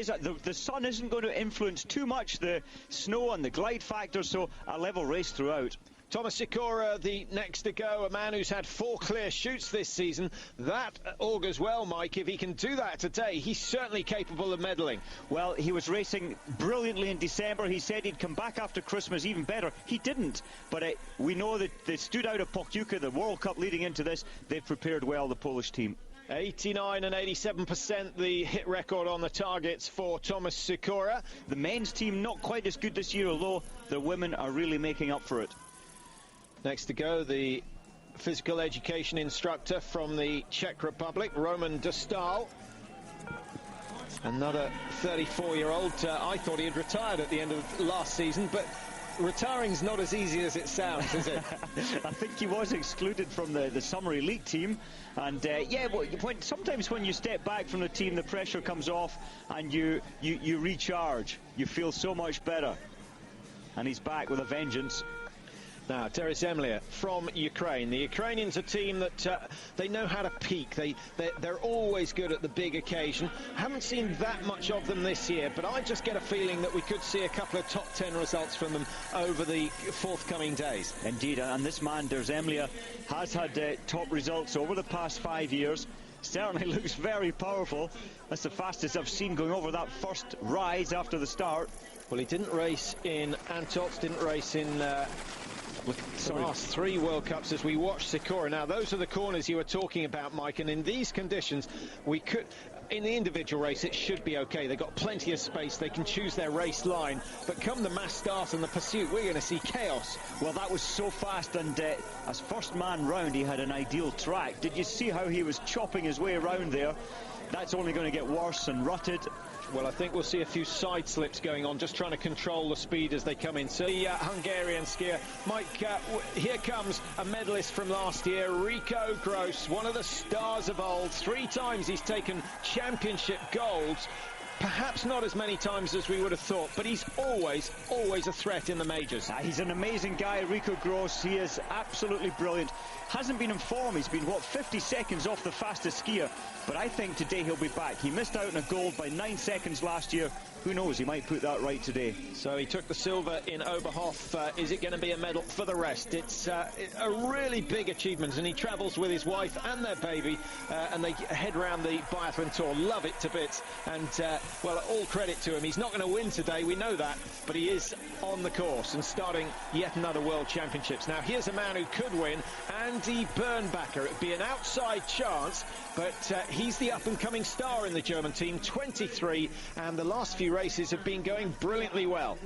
The sun isn't going to influence too much the snow and the glide factor, so a level race throughout. Thomas Sikora, the next to go, a man who's had 4 clear shoots this season. That augurs well, Mike. If he can do that today, he's certainly capable of medaling. Well, he was racing brilliantly in December. He said he'd come back after Christmas even better. He didn't. But we know that they stood out of Pokljuka, the World Cup leading into this. They've prepared well, the Polish team. 89 and 87% the hit record on the targets for Thomas Sikora. The men's team not quite as good this year, although the women are really making up for it. Next to go, the physical education instructor from the Czech Republic, Roman Dostal. Another 34-year-old. I thought he had retired at the end of last season, but retiring's not as easy as it sounds, is it? I think he was excluded from the summer elite team. And yeah, sometimes when you step back from the team, the pressure comes off and you recharge. You feel so much better. And he's back with a vengeance. Now, Teres Zemlia from Ukraine. The Ukrainians are a team that they know how to peak. They're always good at the big occasion. Haven't seen that much of them this year, but I just get a feeling that we could see a couple of top 10 results from them over the forthcoming days. Indeed, and this man, Teres Zemlia, has had top results over the past 5 years. Certainly looks very powerful. That's the fastest I've seen going over that first rise after the start. Well, he didn't race in Antolz, didn't race in the last 3 World Cups as we watch Sikora. Now, those are the corners you were talking about, Mike, and in these conditions, we could, in the individual race, it should be okay. They've got plenty of space. They can choose their race line. But come the mass start and the pursuit, we're going to see chaos. Well, that was so fast, and as first man round, he had an ideal track. Did you see how he was chopping his way around there? That's only going to get worse and rutted. Well, I think we'll see a few side slips going on, just trying to control the speed as they come in. So the Hungarian skier, Mike, here comes a medalist from last year, Rikko Gross, one of the stars of old. 3 times he's taken championship golds. Perhaps not as many times as we would have thought, but he's always a threat in the majors. He's an amazing guy, Rikko Gross. He is absolutely brilliant. Hasn't been in form. He's been, 50 seconds off the fastest skier. But I think today he'll be back. He missed out on a gold by 9 seconds last year. Who knows, he might put that right today. So he took the silver in Oberhof. Is it going to be a medal for the rest? It's a really big achievement, and he travels with his wife and their baby, and they head round the biathlon tour. Love it to bits, and well, all credit to him. He's not going to win today, we know that, but he is on the course and starting yet another World Championships. Now, here's a man who could win, Andy Bernbacher. It would be an outside chance, but he's the up-and-coming star in the German team, 23, and the last few races have been going brilliantly well.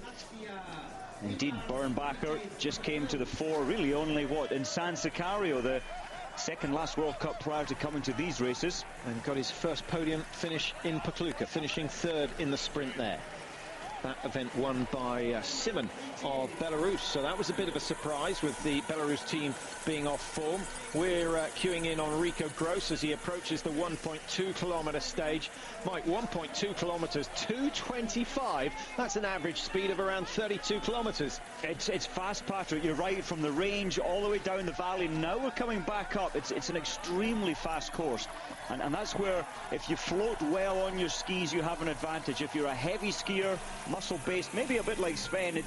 Indeed, Bernbacher just came to the fore, really only, in San Sicario, the second last World Cup prior to coming to these races. And got his first podium finish in Pokljuka, finishing 3rd in the sprint there. That event won by Simon of Belarus, so that was a bit of a surprise with the Belarus team being off form. We're queuing in on Rikko Gross as he approaches the 1.2 kilometre stage. Mike, 1.2 kilometres, 2:25. That's an average speed of around 32 kilometres. It's fast, Patrick. You're right, from the range all the way down the valley. Now we're coming back up. It's an extremely fast course, and that's where, if you float well on your skis, you have an advantage. If you're a heavy skier, muscle-based, maybe a bit like Sven,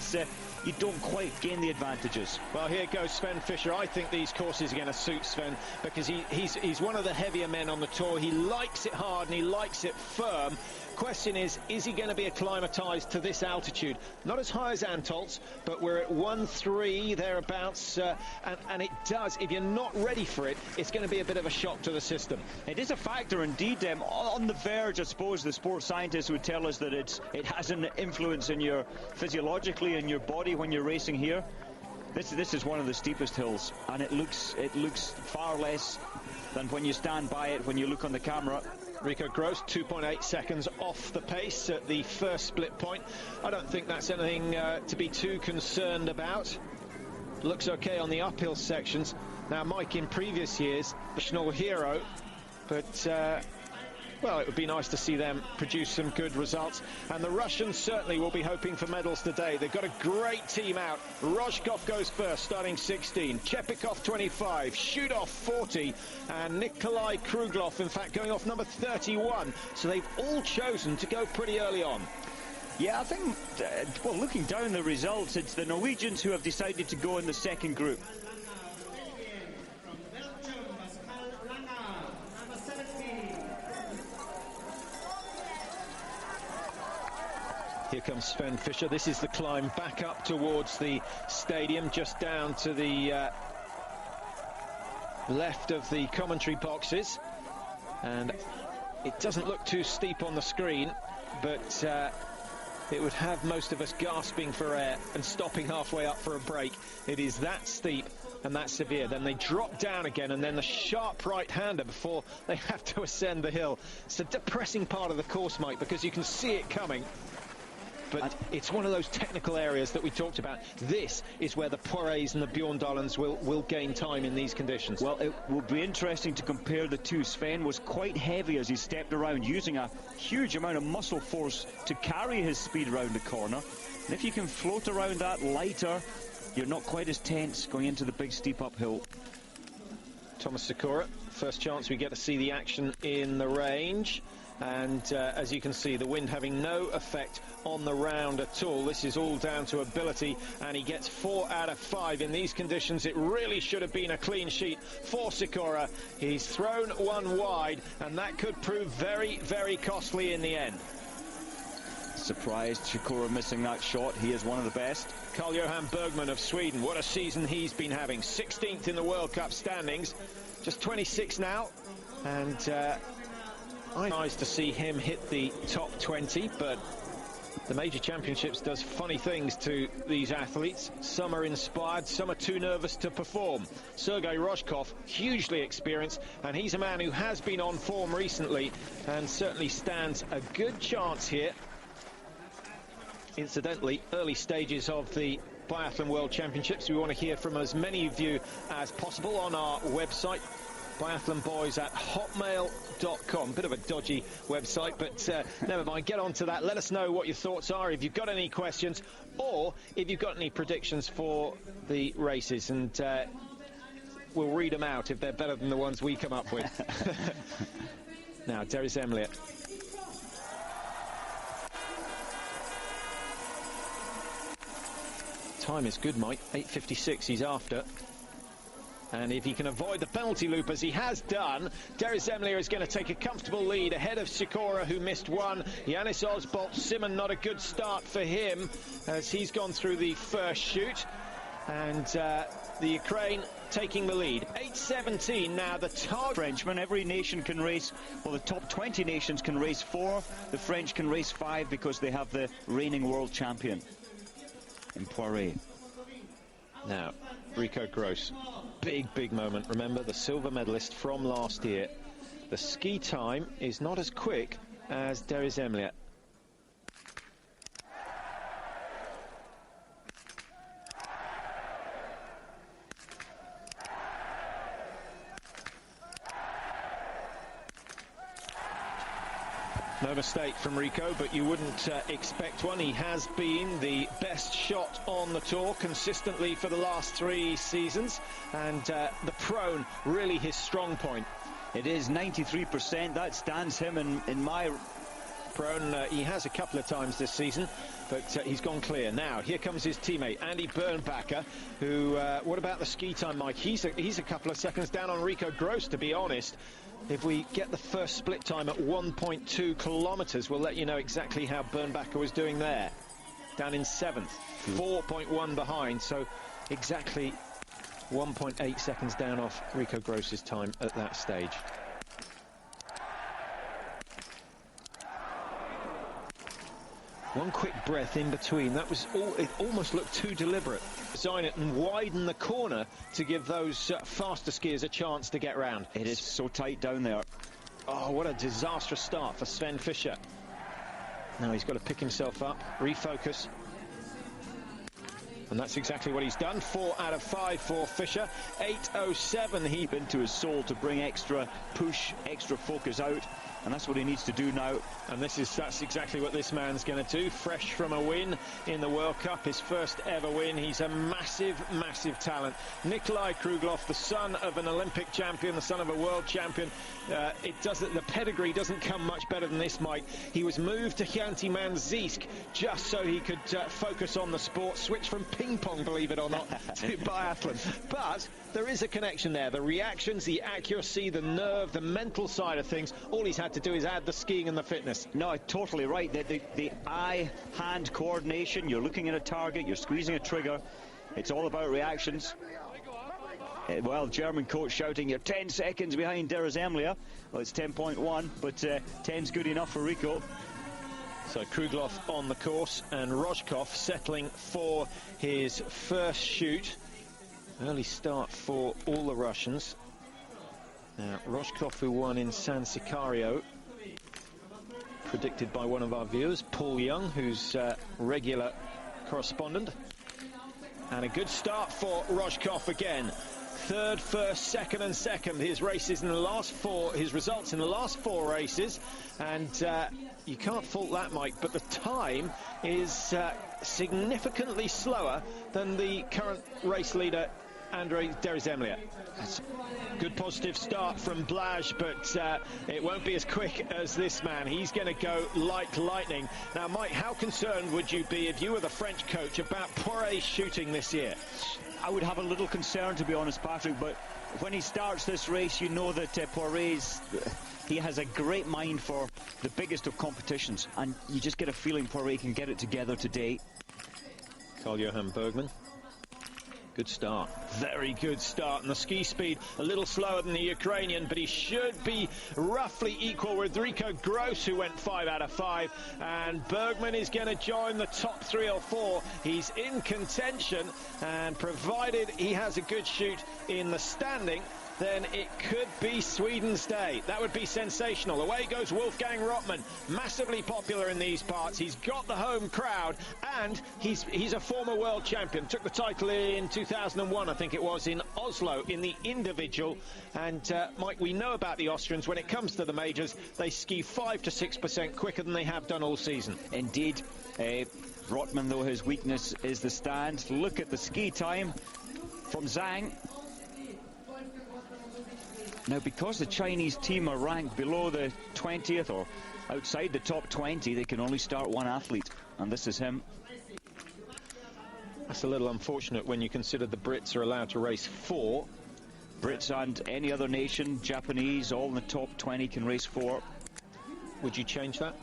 you don't quite gain the advantages. Well, here goes Svend Fischer. I think these courses are going to suit Sven because he's one of the heavier men on the tour. He likes it hard and he likes it firm. Question is he going to be acclimatized to this altitude? Not as high as Antolz, but we're at 1.3 thereabouts, and it does, if you're not ready for it, it's going to be a bit of a shock to the system. It is a factor indeed. On the verge, I suppose the sports scientists would tell us that it has an influence in your physiologically in your body when you're racing here. This is one of the steepest hills, and it looks far less than when you stand by it, when you look on the camera. Rikko Gross, 2.8 seconds off the pace at the first split point. I don't think that's anything to be too concerned about. Looks okay on the uphill sections. Now, Mike, in previous years, national hero, but Well, it would be nice to see them produce some good results. And the Russians certainly will be hoping for medals today. They've got a great team out. Rojkov goes first, starting 16. Chepikov, 25. Shudov, 40. And Nikolai Kruglov, in fact, going off number 31. So they've all chosen to go pretty early on. Yeah, I think, well, looking down the results, it's the Norwegians who have decided to go in the second group. Here comes Svend Fischer. This is the climb back up towards the stadium, just down to the left of the commentary boxes. And it doesn't look too steep on the screen, but it would have most of us gasping for air and stopping halfway up for a break. It is that steep and that severe. Then they drop down again, and then the sharp right-hander before they have to ascend the hill. It's a depressing part of the course, Mike, because you can see it coming. But it's one of those technical areas that we talked about. This is where the Poirets and the Bjorndalens will gain time in these conditions. Well, it will be interesting to compare the two. Sven was quite heavy as he stepped around, using a huge amount of muscle force to carry his speed around the corner. And if you can float around that lighter, you're not quite as tense going into the big steep uphill. Thomas Sikora, first chance we get to see the action in the range. And as you can see, the wind having no effect on the round at all. This is all down to ability, and he gets 4 out of 5 in these conditions. It really should have been a clean sheet for Sikora. He's thrown one wide, and that could prove very, very costly in the end. Surprised Sikora missing that shot. He is one of the best. Carl-Johan Bergman of Sweden, what a season he's been having. 16th in the World Cup standings, just 26 now, and nice to see him hit the top 20, but the major championships does funny things to these athletes. Some are inspired, some are too nervous to perform. Sergei Rojkov, hugely experienced, and he's a man who has been on form recently and certainly stands a good chance here. Incidentally, early stages of the Biathlon World Championships. We want to hear from as many of you as possible on our website, biathlonboys@hotmail.com. Bit of a dodgy website, but never mind. Get on to that. Let us know what your thoughts are, if you've got any questions, or if you've got any predictions for the races, and we'll read them out if they're better than the ones we come up with. Now, Darius Emliet. Time is good, Mike. 8:56 he's after. And if he can avoid the penalty loop, as he has done, Darius Emliet is going to take a comfortable lead ahead of Sikora, who missed one. Yannis Osbolt-Simon, not a good start for him, as he's gone through the first shoot. And the Ukraine taking the lead. 8:17 now, the target. Frenchman, every nation can race, well, the top 20 nations can race 4. The French can race 5 because they have the reigning world champion in Poiret. Now, Rikko Gross. Big moment. Remember, the silver medalist from last year. The ski time is not as quick as Darius Emliet. No mistake from Rikko, but you wouldn't expect one. He has been the best shot on the tour consistently for the last 3 seasons, and the prone really his strong point. It is 93%. That stands him in my prone. He has a couple of times this season, but he's gone clear. Now, here comes his teammate, Andy Bernbacher, who, what about the ski time, Mike? He's a couple of seconds down on Rikko Gross, to be honest. If we get the first split time at 1.2 kilometres, we'll let you know exactly how Bernbacher was doing there. Down in 7th, 4.1 behind, so exactly 1.8 seconds down off Rikko Gross's time at that stage. One quick breath in between. That was it almost looked too deliberate. Design it and widen the corner to give those faster skiers a chance to get round. It is so tight down there. Oh, what a disastrous start for Svend Fischer. Now he's got to pick himself up, refocus. And that's exactly what he's done. 4 out of 5 for Fischer. 8:07 he into his soul to bring extra push, extra focus out. and that's what he needs to do now. And that's exactly what this man's going to do. Fresh from a win in the World Cup, his first ever win. He's a massive, massive talent. Nikolai Krugloff, the son of an Olympic champion, the son of a world champion. The pedigree doesn't come much better than this, Mike. He was moved to Khanty-Mansiysk just so he could focus on the sport, switch from ping pong, believe it or not, to biathlon. But there is a connection there. The reactions, the accuracy, the nerve, the mental side of things, all he's had to do is add the skiing and the fitness. No, totally right. The eye-hand coordination, you're looking at a target, you're squeezing a trigger. It's all about reactions. Well, German coach shouting, you're 10 seconds behind Derizemlia. Well, it's 10.1, but 10's good enough for Rikko. So Krugloff on the course, and Rojkov settling for his first shoot. Early start for all the Russians. Now, Rojkov, who won in San Sicario, predicted by one of our viewers, Paul Young, who's regular correspondent. And a good start for Rojkov again. Third, first, second and second. His races in the last four, his results in the last four races. And you can't fault that, Mike, but the time is significantly slower than the current race leader, Andrei Derizemlia. Good positive start from Blage, but it won't be as quick as this man. He's going to go like lightning. Now, Mike, how concerned would you be if you were the French coach about Poiret's shooting this year? I would have a little concern, to be honest, Patrick, but when he starts this race, you know that he has a great mind for the biggest of competitions, and you just get a feeling Poiret can get it together today. Karl-Johan Bergman. Good start. Very good start. And the ski speed a little slower than the Ukrainian, but he should be roughly equal with Rikko Gross, who went 5 out of 5. And Bergman is going to join the top 3 or 4. He's in contention, and provided he has a good shoot in the standing, then it could be Sweden's day. That would be sensational. Away goes Wolfgang Rottmann, massively popular in these parts. He's got the home crowd, and he's a former world champion. Took the title in 2001, I think it was, in Oslo in the individual. And Mike, we know about the Austrians. When it comes to the majors, they ski 5 to 6% quicker than they have done all season. Indeed. Rottmann, though, his weakness is the stand. Look at the ski time from Zhang. Now, because the Chinese team are ranked below the 20th or outside the top 20, they can only start one athlete, and this is him. That's a little unfortunate when you consider the Brits are allowed to race 4. Brits and any other nation, Japanese, all in the top 20 can race 4. Would you change that?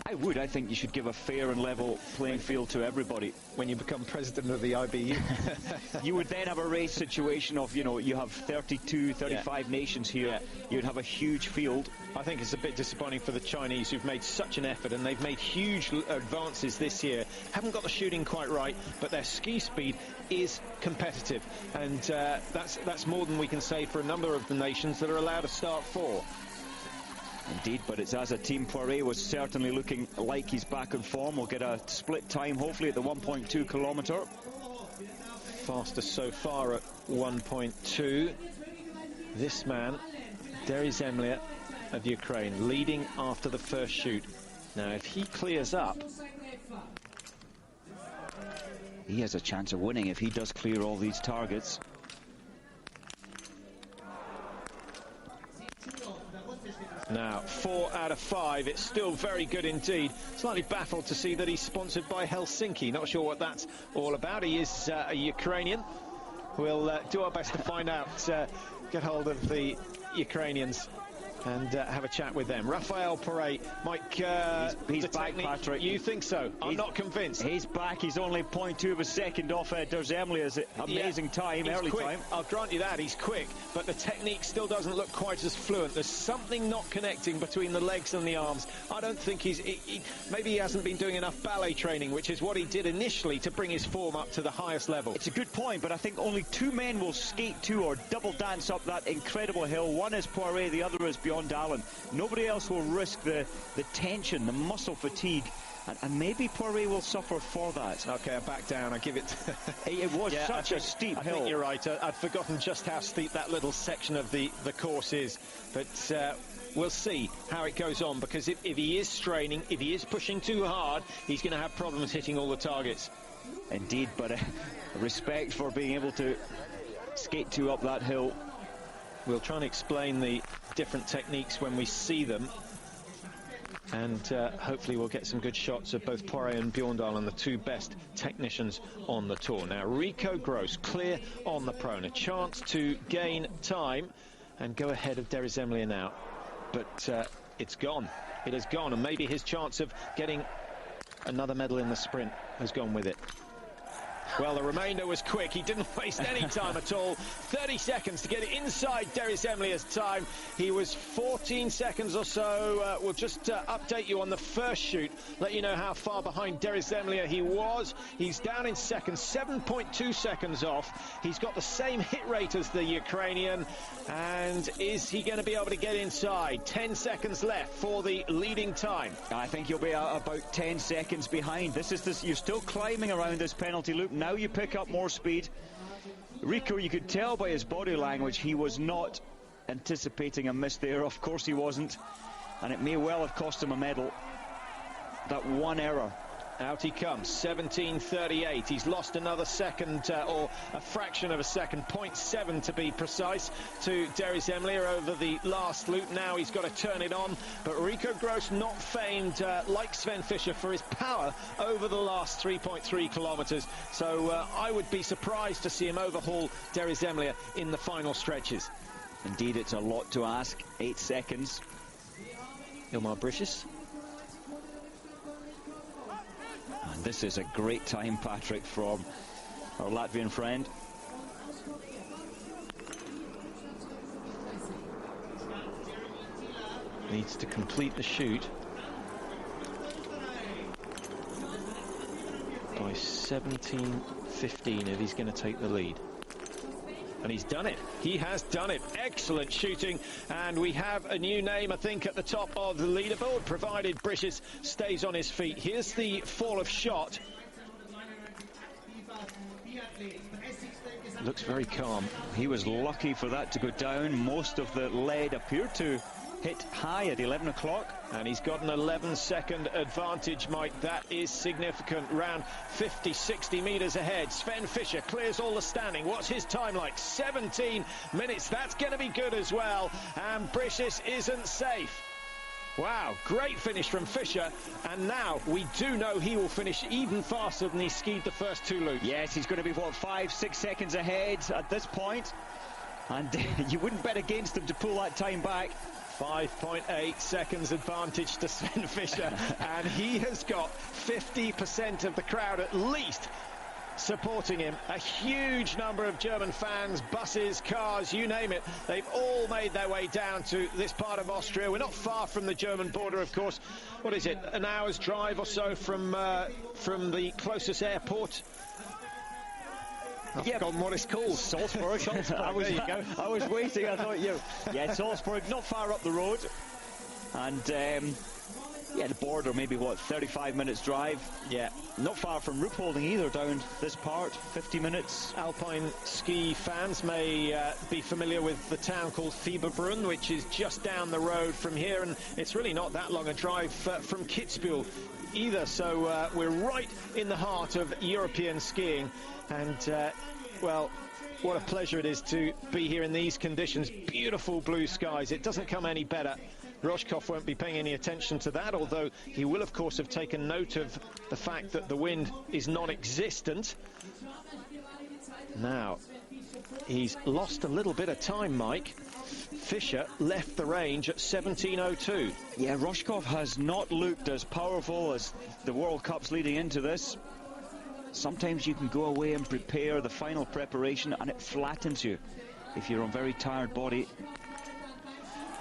I would. I think you should give a fair and level playing field to everybody. When you become president of the IBU. You would then have a race situation of, you know, you have 32, 35 nations here. You'd have a huge field. I think it's a bit disappointing for the Chinese, who've made such an effort, and they've made huge advances this year. Haven't got the shooting quite right, but their ski speed is competitive. And that's more than we can say for a number of the nations that are allowed to start 4. Indeed, but it's as a team. Poiret was certainly looking like he's back in form. We'll get a split time, hopefully, at the 1.2 kilometre. Fastest so far at 1.2. This man, Derizemlia of Ukraine, leading after the first shoot. Now, if he clears up, he has a chance of winning if he does clear all these targets. Now, 4 out of 5. It's still very good indeed. Slightly baffled to see that he's sponsored by Helsinki. Not sure what that's all about. He is a Ukrainian. We'll do our best to find out, get hold of the Ukrainians and have a chat with them. Рафаэль Пуаре, Mike, he's back, Patrick. You think so? I'm not convinced. He's back. He's only 0.2 of a second off Derizemlia's amazing time, early quick. time. I'll grant you that, he's quick, but the technique still doesn't look quite as fluent. There's something not connecting between the legs and the arms. I don't think maybe he hasn't been doing enough ballet training, which is what he did initially to bring his form up to the highest level. It's a good point, but I think only 2 men will skate to or double dance up that incredible hill. One is Poiret, the other is Bjørndalen. Nobody else will risk the tension, the muscle fatigue, and maybe Poiret will suffer for that. Okay, I back down. I give it. It was such a steep hill. I think you're right. I'd forgotten just how steep that little section of the course is. But we'll see how it goes on, because if he is straining, if he is pushing too hard, he's going to have problems hitting all the targets. Indeed, but respect for being able to skate 2 up that hill. We'll try and explain the different techniques when we see them, and hopefully we'll get some good shots of both Pore and Bjorndalen, the 2 best technicians on the tour. Now, Rikko Grosс clear on the prone, a chance to gain time and go ahead of Derry Zemlier now, but it's gone. It has gone, and maybe his chance of getting another medal in the sprint has gone with it. Well, the remainder was quick. He didn't waste any time at all. 30 seconds to get it inside Derry Zemlier's time. He was 14 seconds or so. We'll just update you on the first shoot, let you know how far behind Derry Zemlier he was. He's down in seconds, 7.2 seconds off. He's got the same hit rate as the Ukrainian. And is he going to be able to get inside? 10 seconds left for the leading time. I think he'll be about 10 seconds behind. You're still climbing around this penalty loop. Now you pick up more speed. Rikko, you could tell by his body language, he was not anticipating a miss there. Of course he wasn't. And it may well have cost him a medal. That one error. Out he comes, 17.38. He's lost another second, or a fraction of a second, 0.7 to be precise, to Derry Zemlier over the last loop. Now he's got to turn it on, but Rikko Grosс not famed like Svend Fischer for his power over the last 3.3 kilometres. So I would be surprised to see him overhaul Derry Zemlier in the final stretches. Indeed, it's a lot to ask. 8 seconds. Ilmar Bricius. And this is a great time, Patrick, from our Latvian friend. Needs to complete the shoot by 17.15 if he's going to take the lead. And he's done it. He has done it. Excellent shooting. And we have a new name, I think, at the top of the leaderboard, provided Bricius stays on his feet. Here's the fall of shot. Looks very calm. He was lucky for that to go down. Most of the lead appeared to hit high at 11 o'clock. And he's got an 11-second advantage, Mike. That is significant. Round 50, 60 metres ahead. Svend Fischer clears all the standing. What's his time like? 17 minutes. That's going to be good as well. And Bricius isn't safe. Wow, great finish from Fischer. And now we do know he will finish even faster than he skied the first 2 loops. Yes, he's going to be, what, 5-6 seconds ahead at this point. And you wouldn't bet against him to pull that time back. 5.8 seconds advantage to Svend Fischer, and he has got 50% of the crowd at least supporting him. A huge number of German fans, buses, cars, you name it. They've all made their way down to this part of Austria. We're not far from the German border, of course. What is it, an hour's drive or so from the closest airport? I've forgotten what it's called. Salzburg. There you go. I was waiting. I thought, yeah, Salzburg, not far up the road. And, yeah, the border, maybe, what, 35 minutes drive? Yeah. Not far from Ruhpolding either, down this part, 50 minutes. Alpine ski fans may be familiar with the town called Fieberbrunn, which is just down the road from here, and it's really not that long a drive from Kitzbühel either. So we're right in the heart of European skiing. And, well, what a pleasure it is to be here in these conditions. Beautiful blue skies. It doesn't come any better. Roshkov won't be paying any attention to that, although he will, of course, have taken note of the fact that the wind is non-existent. Now, he's lost a little bit of time, Mike. Fischer left the range at 17.02. Yeah, Roshkov has not looked as powerful as the World Cups leading into this. Sometimes you can go away and prepare the final preparation and it flattens you if you're on very tired body.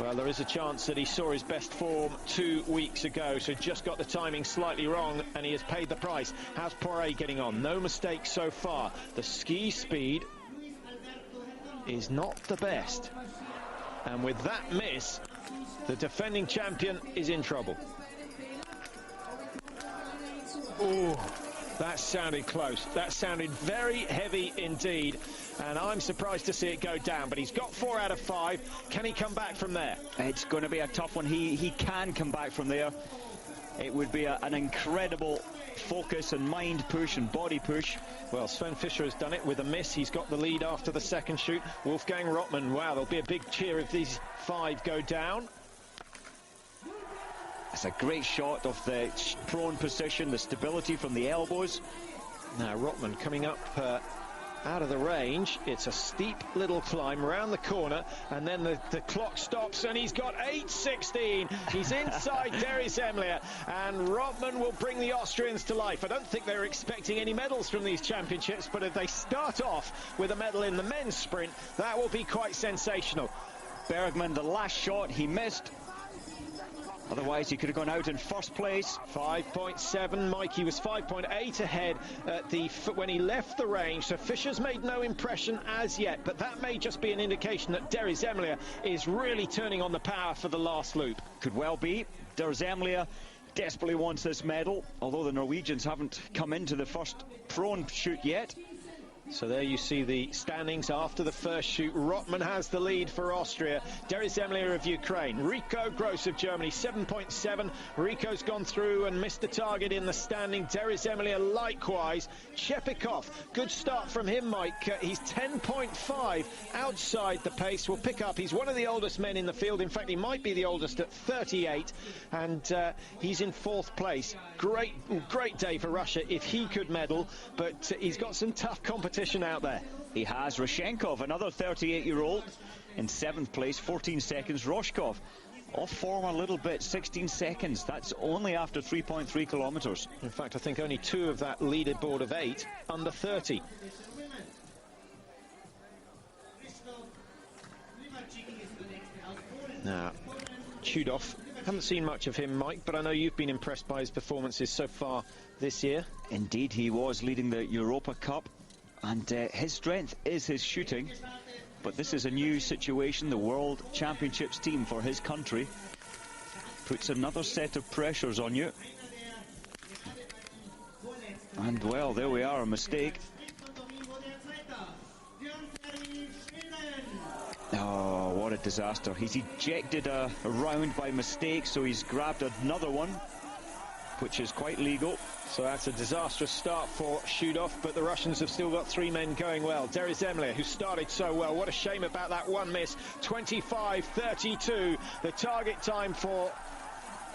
Well, there is a chance that he saw his best form 2 weeks ago, so just got the timing slightly wrong, and he has paid the price. How's Pore getting on? No mistakes so far. The ski speed is not the best. And with that miss, the defending champion is in trouble. Oh, That sounded close. That sounded very heavy indeed. And I'm surprised to see it go down. But he's got 4 out of 5. Can he come back from there? It's going to be a tough one. He can come back from there. It would be an incredible focus and mind push and body push. Well, Svend Fischer has done it with a miss. He's got the lead after the second shoot. Wolfgang Rottmann, wow, there'll be a big cheer if these 5 go down. It's a great shot of the prone position, the stability from the elbows. Now Rottmann coming up out of the range. It's a steep little climb around the corner, and then the clock stops, and he's got 8.16. He's inside Derry Zemlier, and Rottmann will bring the Austrians to life. I don't think they're expecting any medals from these championships, but if they start off with a medal in the men's sprint, that will be quite sensational. Bergman, the last shot, he missed. Otherwise, he could have gone out in first place. 5.7. Mikey was 5.8 ahead at when he left the range. So Fischer's made no impression as yet, but that may just be an indication that Derry Zemlier is really turning on the power for the last loop. Could well be. Derry Zemlier desperately wants this medal, although the Norwegians haven't come into the first prone shoot yet. So there you see the standings after the first shoot. Rottmann has the lead for Austria. Derry Zemlier of Ukraine. Rikko Gross of Germany, 7.7. Rikko's gone through and missed the target in the standing. Derry Zemlier likewise. Chepikov, good start from him, Mike. He's 10.5 outside the pace. Will pick up. He's one of the oldest men in the field. In fact, he might be the oldest at 38. And he's in 4th place. Great day for Russia if he could medal. But he's got some tough competition out there. He has Roshenkov, another 38-year-old, in 7th place, 14 seconds. Roshkov off form a little bit, 16 seconds. That's only after 3.3 kilometers. In fact, I think only 2 of that leaderboard of 8 under 30. Now, Chudov, haven't seen much of him, Mike, but I know you've been impressed by his performances so far this year. Indeed, he was leading the Europa Cup. And his strength is his shooting, but this is a new situation. The World Championships team for his country puts another set of pressures on you. And well, there we are, a mistake. Oh, what a disaster. He's ejected a round by mistake, so he's grabbed another one, which is quite legal. So that's a disastrous start for Chudov, but the Russians have still got 3 men going well. Derry Zemlier, who started so well. What a shame about that one miss. 25.32, the target time for,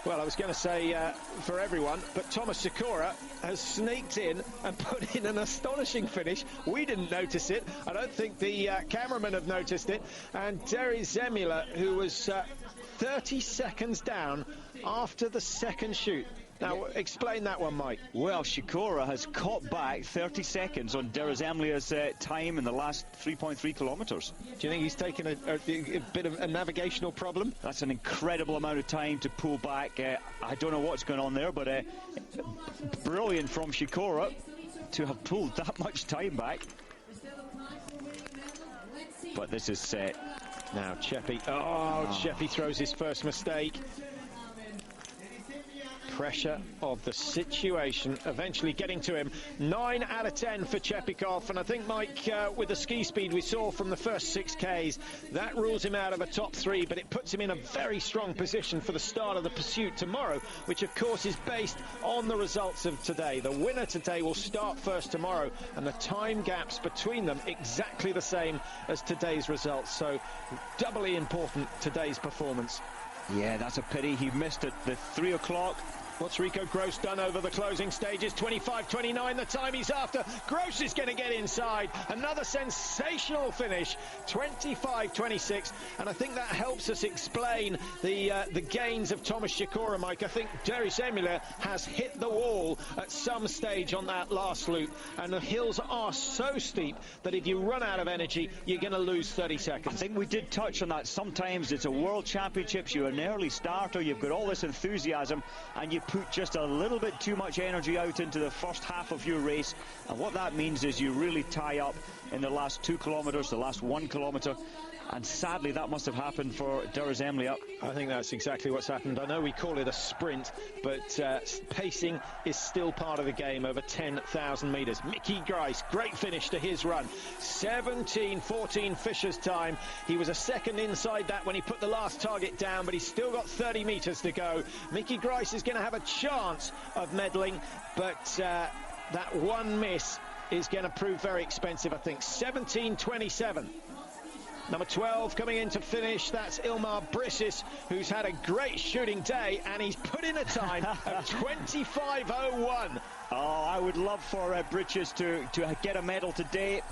well, I was going to say for everyone, but Thomas Sikora has sneaked in and put in an astonishing finish. We didn't notice it. I don't think the cameramen have noticed it. And Derry Zemlier, who was 30 seconds down after the second shoot. Now, explain that one, Mike. Well, Sikora has caught back 30 seconds on Derry Zemlier's time in the last 3.3 kilometers. Do you think he's taken a bit of a navigational problem? That's an incredible amount of time to pull back. I don't know what's going on there, but brilliant from Sikora to have pulled that much time back. But this is now Chepi. Chepi throws his first mistake. Pressure of the situation eventually getting to him. 9 out of 10 for Chepikov, and I think, Mike, with the ski speed we saw from the first 6Ks, that rules him out of a top 3, but it puts him in a very strong position for the start of the pursuit tomorrow, which of course is based on the results of today. The winner today will start first tomorrow, and the time gaps between them exactly the same as today's results, so doubly important today's performance. Yeah, that's a pity. He missed it. The 3 o'clock. What's Rikko Gross done over the closing stages? 25.29, the time he's after. Gross is going to get inside. Another sensational finish, 25.26. And I think that helps us explain the gains of Thomas Sikora, Mike. I think Derry Zemlier has hit the wall at some stage on that last loop. And the hills are so steep that if you run out of energy, you're going to lose 30 seconds. I think we did touch on that. Sometimes it's a World Championships. You're an early starter. You've got all this enthusiasm, and you put just a little bit too much energy out into the first half of your race, and what that means is you really tie up in the last 2 kilometers, the last 1 kilometer, and sadly that must have happened for Durs Emlia. I think that's exactly what's happened. I know we call it a sprint, but pacing is still part of the game over 10,000 metres. Mickey Gryce, great finish to his run. 17:14 Fisher's time. He was a second inside that when he put the last target down, but he's still got 30 metres to go. Mickey Gryce is going to have a chance of medaling, but that one miss is going to prove very expensive, I think. 17:27. Number 12 coming in to finish, that's Ilmar Briccis, who's had a great shooting day, and he's put in a time of 25:01. Oh, I would love for Briccis to get a medal today,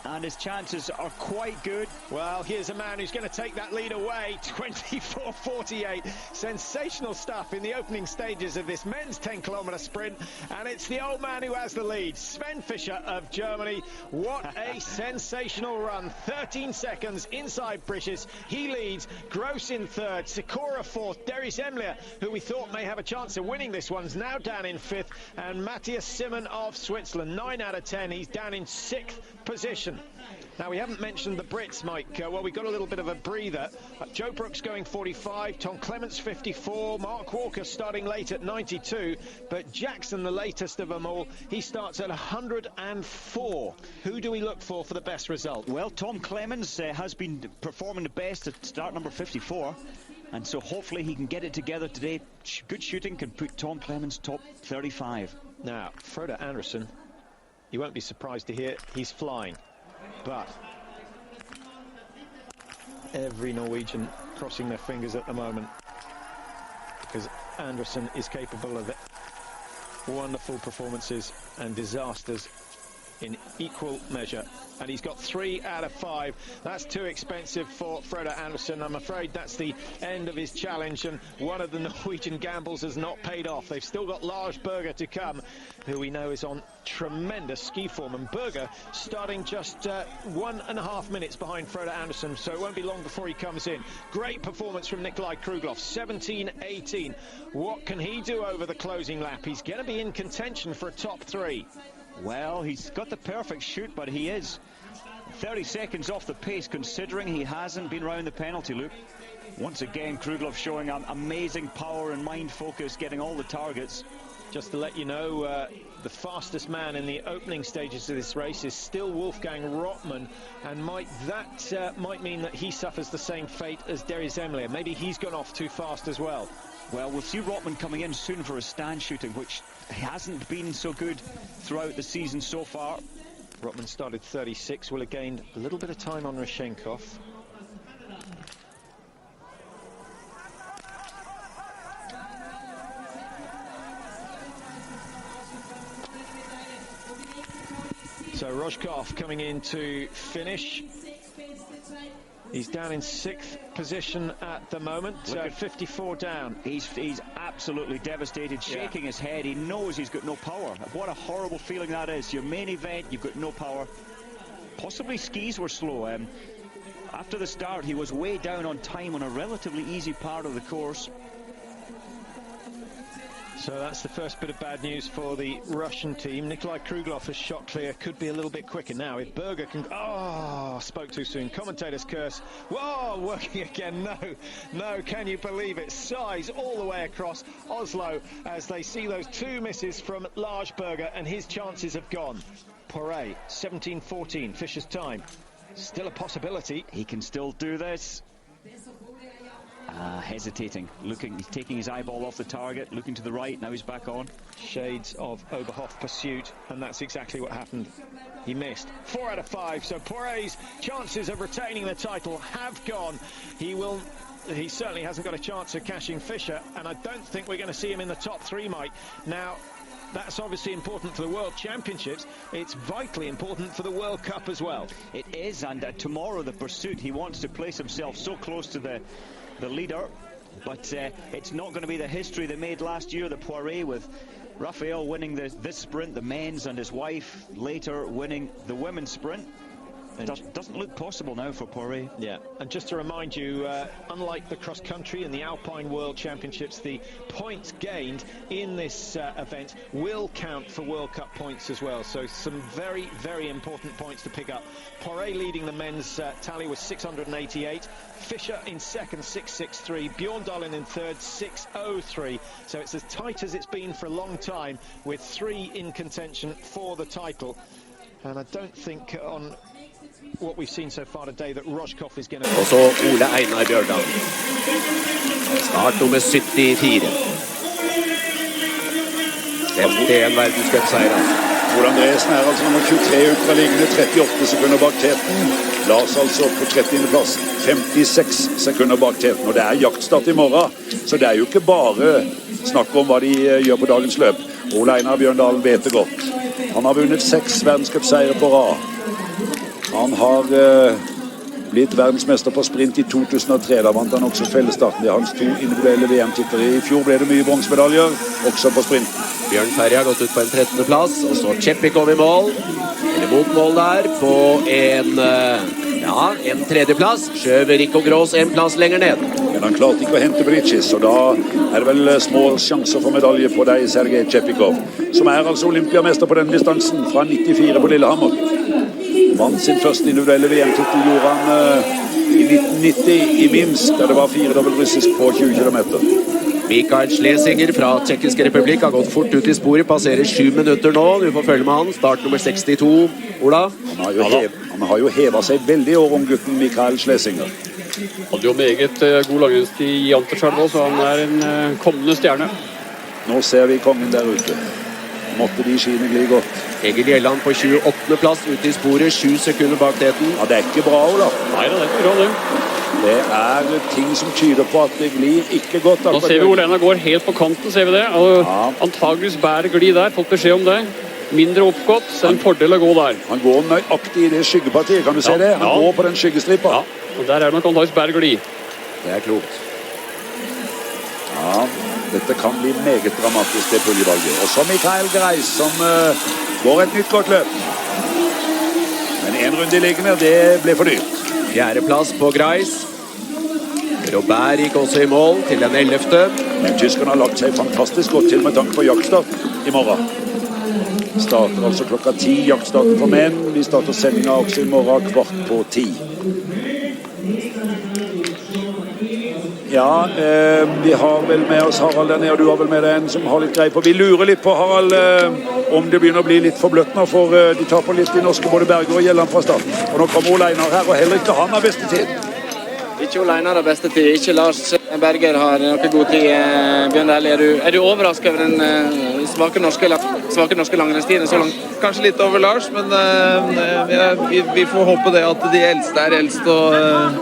and his chances are quite good. Well, here's a man who's going to take that lead away. 24:48. Sensational stuff in the opening stages of this men's 10-kilometre sprint, and it's the old man who has the lead. Svend Fischer of Germany. What a sensational run. 13 seconds inside Briccis. He leads. Gross in third. Sikora fourth. Durs Emlia, who we thought may have a chance of winning this one, is now down in fifth. And Matthias Simon of Switzerland, 9 out of 10. He's down in sixth position. Now, we haven't mentioned the Brits, Mike. Well, we got a little bit of a breather. Joe Brooks going 45, Tom Clements 54, Mark Walker starting late at 92, but Jackson, the latest of them all, he starts at 104. Who do we look for the best result? Well, Tom Clements has been performing the best at start number 54, and so hopefully he can get it together today. Good shooting can put Tom Clements top 35. Now, Frode Andersen, you won't be surprised to hear he's flying, but every Norwegian crossing their fingers at the moment, because Andersen is capable of wonderful performances and disasters in equal measure, and he's got 3 out of 5. That's too expensive for Frode Andersen. I'm afraid that's the end of his challenge, and one of the Norwegian gambles has not paid off. They've still got Lars Berger to come, who we know is on tremendous ski form, and Berger starting just 1.5 minutes behind Frode Andersen, so it won't be long before he comes in. Great performance from Nikolai Krugloff, 17:18. What can he do over the closing lap? He's going to be in contention for a top 3. Well, he's got the perfect shoot, but he is 30 seconds off the pace, considering he hasn't been round the penalty loop. Once again, Krugloff showing amazing power and mind focus, getting all the targets. Just to let you know, the fastest man in the opening stages of this race is still Wolfgang Rottmann, and that might mean that he suffers the same fate as Durs Emlia. Maybe he's gone off too fast as well. Well, we'll see Rottmann coming in soon for his stand shooting, which hasn't been so good throughout the season so far. Rottmann started 36, will have gained a little bit of time on Rashenkov. So Rojkov coming in to finish. He's down in 6th position at the moment, 54 down. He's absolutely devastated, shaking his head. He knows he's got no power. What a horrible feeling that is. Your main event, you've got no power. Possibly skis were slow. After the start, he was way down on time on a relatively easy part of the course. So that's the first bit of bad news for the Russian team. Nikolai Krugloff has shot clear, could be a little bit quicker now. If Berger can... Oh, spoke too soon. Commentator's curse. Whoa, working again. No, can you believe it? Size all the way across Oslo as they see those 2 misses from Lars Berger, and his chances have gone. Pore, 17:14, Fischer's time. Still a possibility. He can still do this. Hesitating, looking, he's taking his eyeball off the target, looking to the right, now he's back on. Shades of Oberhof pursuit, and that's exactly what happened. He missed. 4 out of 5, so Poiret's chances of retaining the title have gone. He certainly hasn't got a chance of catching Fischer, and I don't think we're going to see him in the top 3, Mike. Now, that's obviously important for the World Championships. It's vitally important for the World Cup as well. It is, and tomorrow the pursuit, he wants to place himself so close to the leader, but it's not going to be the history they made last year, the Poiret, with Raphael winning this sprint, the men's, and his wife later winning the women's sprint. Doesn't look possible now for Pore. Yeah, and just to remind you, unlike the cross-country and the Alpine World Championships, the points gained in this event will count for World Cup points as well. So some very, very important points to pick up. Pore leading the men's tally with 688. Fisher in second, 663. Bjørndalen in third, 603. So it's as tight as it's been for a long time, with 3 in contention for the title. And I don't think on what we've seen so far today that Roscoff is going to... Og så Ulе-Einar Bjørdal. Start nummer 74. 51 verdenscupseier. Ole Andresen altså nummer 23 ultraliggende, 38 sekunder bak teten. Lars altså på 30. plass, 56 sekunder bak teten. Og det jaktstart i morgen, så det jo ikke bare snakk om hva de gjør på dagens løp. Ulе-Einar Bjørdal vet det godt. Han har vunnet 6 verdenscupseiere på rad. Han har blitt verdensmester på sprint i 2003. Da vant han også fellesstarten. Det hans 2 individuelle VM-titler. I fjor ble det mye bronsemedaljer, også på sprint. Bjørn Ferry har gått ut på en 13. plass, og så Chepikov i mål. Eller mot mål der på en 3. plass. Skjøver Rikko Gross en plass lenger ned. Men han klarte ikke å hente Bricsis, og da det vel små sjanser for medalje på deg, Sergej Chepikov, som altså olympiamester på den distansen fra 94 på Lillehammer. Vant sin første individuelle VM-titel gjorde han i 1990 i Minsk, der det var 4 dobbeltrussisk på 20 kilometer. Mikael Schlesinger fra Tjekkiske Republikk har gått fort ut i sporet, passerer 7 minutter nå. Du får følge med han, start nummer 62, Ola. Han har jo hevet seg veldig i år om gutten Mikael Schlesinger. Han hadde jo meget god langrenst i Jantersjølv, så han en kommende stjerne. Nå ser vi kongen der ute. Måtte de skiene gli godt. Egil Gjelland på 28. plass ute i sporet, 7 sekunder bak teten. Ja, det ikke bra, Ola. Nei, det ikke bra, det. Det ting som tyder på at det glir ikke godt. Nå ser vi Ulе-Einar går helt på kanten, ser vi det. Antageligvis bærer gli der, fått beskjed om det. Mindre oppgått, så en fordel å gå der. Han går nøyaktig i det skyggepartiet, kan du se det? Han går på den skyggestripa. Ja, og der det nok antageligvis bærer gli. Det klokt. Ja, dette kan bli meget dramatisk, det puljevalget. Og så Mikael Greis, som går et nytt godt løp. Men en runde i liggende, det ble for dyrt. 4. plass på Greis. Robert gikk også i mål til den 11. Men tyskerne har lagt seg fantastisk godt til med tanke på jaktstart i morgen. Starter altså klokka 10, jaktstarten for menn. Vi starter sendingen også i morgen 9:15. Ja, vi har vel med oss Harald der nede, og du har vel med deg en som har litt grei på. Vi lurer litt på, Harald, om det begynner å bli litt for bløtt nå, for de tar på litt i norske både Berger og Gjelland fra starten. Og nå kommer Ulе-Einar her, og heller ikke han har beste tid. Ikke Ule-Einar har beste tid, ikke Lars Berger har noe god tid. Bjørndalen, er du overrasket over den svake norske langrennstiden så langt? Kanskje litt over Lars, men vi får håpe det at de eldste eldst, og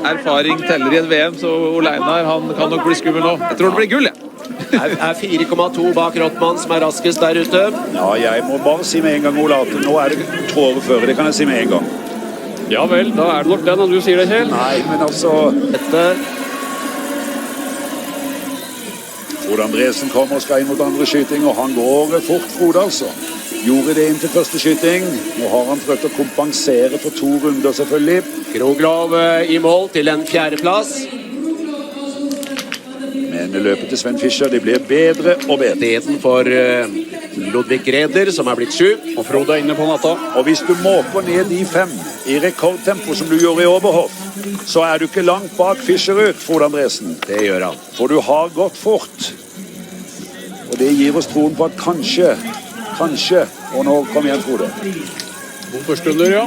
erfaring teller i et VM, så Ulе-Einar, han kan nok bli skummel nå. Jeg tror det blir gull, Er 4,2 bak Rottmann, som raskest der ute. Ja, jeg må bare si med en gang, Ola, at nå det 2 år før, det kan jeg si med en gang. Ja vel, da det nok den, når du sier det helt. Nei, men altså... Frode Andresen kommer og skal inn mot andre skyting, og han går fort, Frode, altså. Gjorde det inn til første skyting. Nå har han prøvd å kompensere for 2 runder, selvfølgelig. Kroglov i mål til en 4. plass. Men løpet til Svend Fischer, det blir bedre og bedre. Deten for Ludvig Greder, som blitt 7. Og Frode inne på natta. Og hvis du måker ned i 5 i rekordtempo som du gjør i Oberhof, så du ikke langt bak Fischer ut, Frode Andresen. Det gjør han. For du har gått fort. Og det gir oss troen på at kanskje, og nå kom igjen, Frode. God forstunder, ja.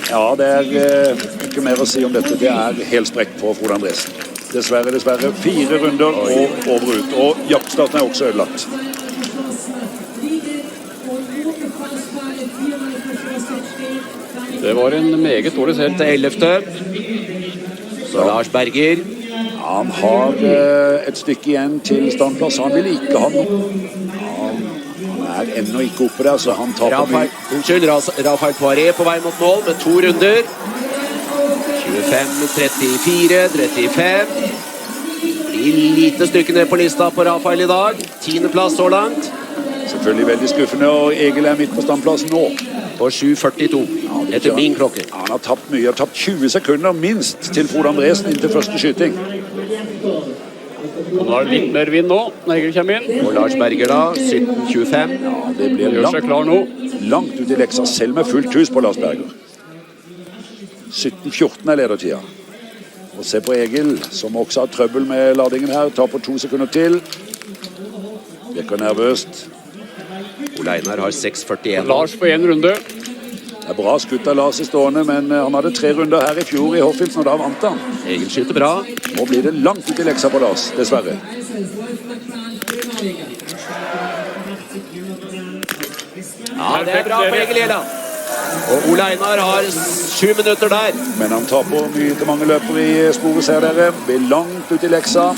Ja, det ikke mer å si om dette. Det helt sprekk på Frode Andresen. Dessverre. 4 runder og over ut. Og jaktstarten også ødelagt. Det var en meget dårlig serie. Til 11. Så Lars Berger. Han har et stykke igjen til standplass. Han vil ikke ha noe. Han ennå ikke oppe der, så han tar på mye. Рафаэль Пуаре på vei mot mål med 2 runder. 25, 34, 35. De lite stykkene på lista på Rafael i dag. 10. plass så langt. Selvfølgelig veldig skuffende, og Egil midt på standplassen nå. På 7.42, etter min klokke. Han har tapt mye, har tapt 20 sekunder minst til Frode Andresen inn til første skyting. Og nå det litt mer vind nå, når Egil kommer inn. Og Lars Berger da, 17.25. Ja, det blir gjør seg klar nå. Langt ut i leksa, selv med fullt hus på Lars Berger. 17.14 ledertida. Og se på Egil, som også har trøbbel med ladingen her. Tar på 2 sekunder til. Virker nervøst. Uleinær har 6.41. Lars på 1 runde. Det er bra skutt av Lars i stående, men han hadde 3 runder her i fjor i Hoffielsen, og da vant han. Egil skyter bra. Nå blir det langt ut i leksa på Lars, dessverre. Ja, det er bra på Egil Gjelland. Og Uleinær har 7 minutter der. Men han tar på mye til mange løper i sporet, ser dere. Blir langt ut i leksa.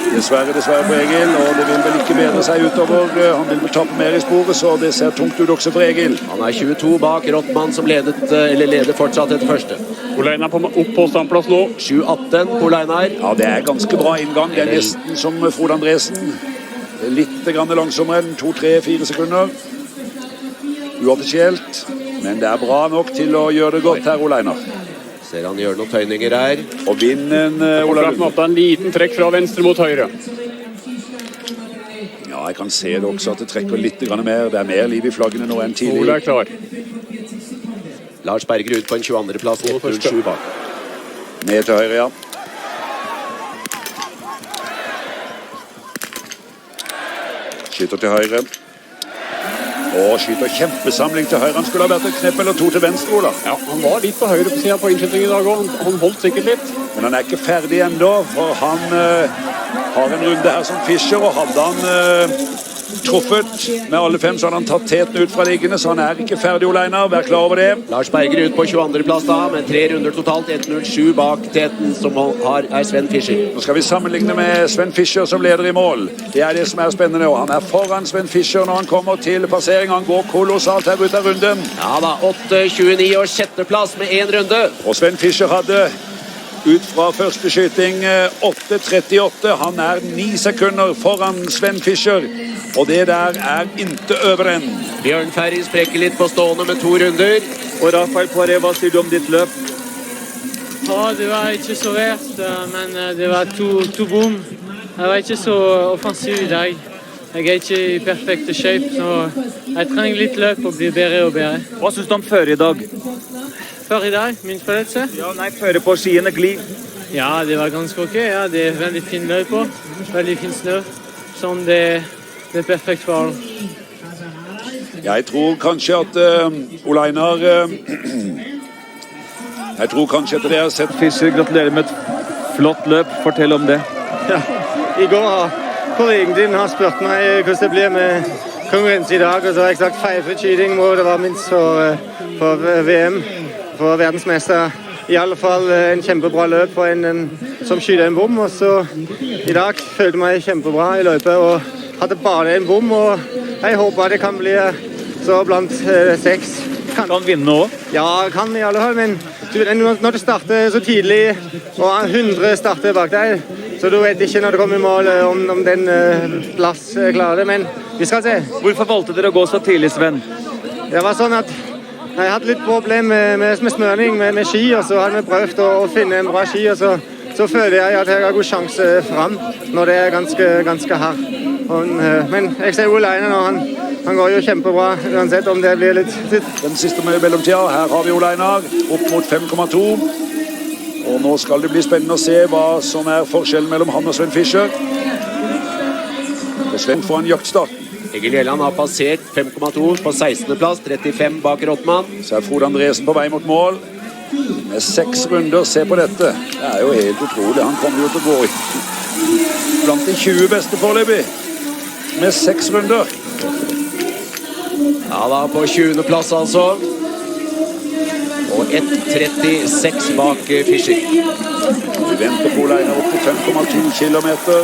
Dessverre på Egil, og det vil vel ikke bedre seg utover. Han vil vel tappe mer i sporet, så det ser tungt ut også for Egil. Han er 22 bak Rottmann, som leder fortsatt etter første. Uleinær opp på standplass nå. 7.18 på Uleinær. Ja, det er ganske bra inngang. Det er nesten som Frode Andresen. Litt grann langsommere enn 2-3-4 sekunder. Uoffisielt, men det er bra nok til å gjøre det godt her, Uleinær. Ser han gjør noen tøyninger her. Og vinden, Ola Lund. En liten trekk fra venstre mot høyre. Ja, jeg kan se det også at det trekker litt mer. Det er mer liv i flaggene nå enn tidlig. Ole er klar. Lars Berger ut på en 22. plass, 1.07 bak. Ned til høyre, ja. Skyter til høyre. Og skyter kjempesamling til høyre. Han skulle ha vært et knepp eller 2 til venstre, Ola. Ja, han var litt på høyre på siden på innskytting i dag, og han holdt sikkert litt. Men han er ikke ferdig enda, for han har en runde her som Fischer, og hadde han truffet med alle 5, så hadde han tatt teten ut fra liggende, så han er ikke ferdig, Uleinær. Vær klar over det. Lars Berger ut på 22. plass da, med 3 runder totalt, 1.07 bak teten, som er Svend Fishер. Nå skal vi sammenligne med Svend Fisher som leder i mål. Det er det som er spennende, og han er foran Svend Fisher når han kommer til passering. Han går kolossalt her ut av runden. Ja da, 8.29 og 6. plass med 1 runde. Og Svend Fisher hadde ut fra første skyting 8.38. Han er 9 sekunder foran Svend Fisher. Og det der er inte over enn. Bjørn Ferry sprekker litt på stående med 2 runder. Og Рафаэль Пуаре, hva sier du om ditt løp? Ja, det var ikke så verst, men det var to bom. Jeg var ikke så offensiv i dag. Jeg er ikke i perfekt shape, så jeg trenger litt løp og bli bedre og bedre. Hva synes du om føre i dag? Før i dag, min følelse? Ja, nei, føre på skiene, gli. Ja, det var ganske ok. Ja, det er veldig fin løp på. Veldig fin snø. Sånn det er perfekt for alle. Jeg tror kanskje at Uleinær Jeg tror kanskje at dere har sett Fischer, gratulerer med et flott løp. Fortell om det. Ja, i går har kollegen din har spurt meg hvordan det blir med konkurrens i dag, og så har jeg sagt feilforskyting må det være minst for VM, for verdensmester. I alle fall en kjempebra løp for en som skyter en bom, og så i dag følte jeg meg kjempebra i løpet, og hadde bare en bom, og jeg håper det kan bli så blant 6. Kan han vinne også? Ja, kan i alle fall, men når det starter så tidlig, og 100 starter bak deg, så du vet ikke når det kommer i mål om den plass klarer det, men vi skal se. Hvorfor valgte dere å gå så tidlig, Sven? Det var sånn at jeg hadde litt problem med smøring, med ski, og så hadde vi prøvd å finne en bra ski, og så føler jeg at jeg har god sjanse frem når det er ganske hardt. Men jeg ser Uleinær nå, han går jo kjempebra, uansett om det blir litt... Den siste mellomtida, her har vi Uleinær, opp mot 5,2. Og nå skal det bli spennende å se hva som er forskjellen mellom han og Svend Fisher. Og Svend får en jaktstart. Egil Gjelland har passert 5,2 på 16. plass, 35 bak Rottmann. Så er Frode Andresen på vei mot mål. Med 6 runder, se på dette. Det er jo helt utrolig, han kommer jo til å gå i blant de 20 beste foreløpig. Med 6 runder. Ja da, på 20. plass altså. Og 1.36 bak Fisher. Vi venter på Uleinær opp til 5,2 kilometer.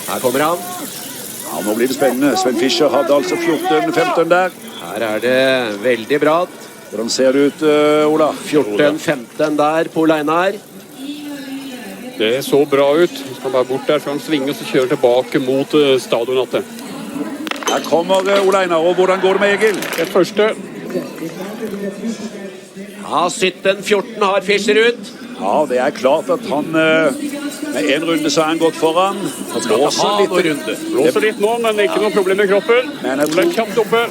Her kommer han. Ja, nå blir det spennende. Svend Fisher hadde altså 14-15 der. Her er det veldig bra. Hvordan ser det ut, Ola? 14-15 der på Uleinær. Det så bra ut. Han skal bare bort der før han svinger, så kjører tilbake mot stadionet. Her kommer Ole-Einar, og hvordan går det med Egil? Det første. Ja, 17-14 har Fishер ut. Ja, det er klart at han med en runde så er han gått foran. Han skal ikke ha noen runde. Blåser litt nå, men ikke noe problem med kroppen. Men jeg Ole er kjapt oppe.